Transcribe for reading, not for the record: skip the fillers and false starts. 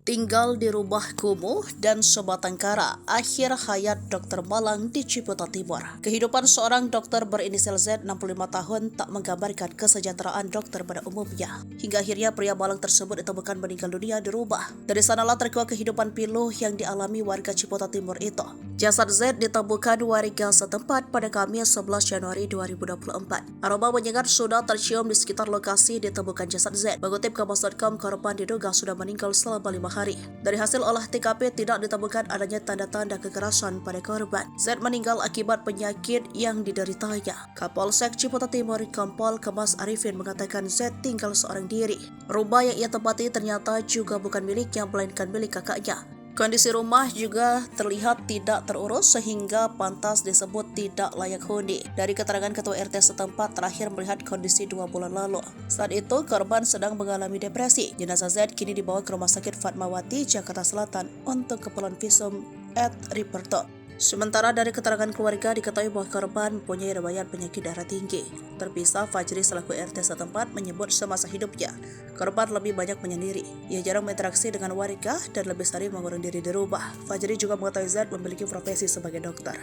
Tinggal di rumah kumuh dan sebatang kara, akhir hayat Dr. Malang di Ciputat Timur. Kehidupan seorang dokter berinisial Z 65 tahun tak menggambarkan kesejahteraan dokter pada umumnya. Hingga akhirnya pria Malang tersebut ditemukan meninggal dunia di rumah. Dari sanalah terkuak kehidupan pilu yang dialami warga Ciputat Timur itu. Jasad Z ditemukan warga setempat pada Kamis 11 Januari 2024. Aroma menyengat sudah tercium di sekitar lokasi ditemukan jasad Z. Mengutip Kompas.com, korban diduga sudah meninggal selama 5 hari. Dari hasil olah TKP tidak ditemukan adanya tanda-tanda kekerasan pada korban. Z meninggal akibat penyakit yang dideritanya. Kapolsek Ciputat Timur Kompol Kemas Arifin mengatakan Z tinggal seorang diri. Rumah yang ia tempati ternyata juga bukan miliknya melainkan milik kakaknya. Kondisi rumah juga terlihat tidak terurus sehingga pantas disebut tidak layak huni. Dari keterangan ketua RT setempat terakhir melihat kondisi 2 bulan lalu. Saat itu korban sedang mengalami depresi. Jenazah Z kini dibawa ke Rumah Sakit Fatmawati, Jakarta Selatan untuk keperluan visum et repertum. Sementara dari keterangan keluarga diketahui bahwa korban mempunyai riwayat penyakit darah tinggi. Terpisah, Fajri selaku RT setempat menyebut semasa hidupnya korban lebih banyak menyendiri. Ia jarang berinteraksi dengan warga dan lebih sering mengurung diri di rumah. Fajri juga mengetahui Z memiliki profesi sebagai dokter.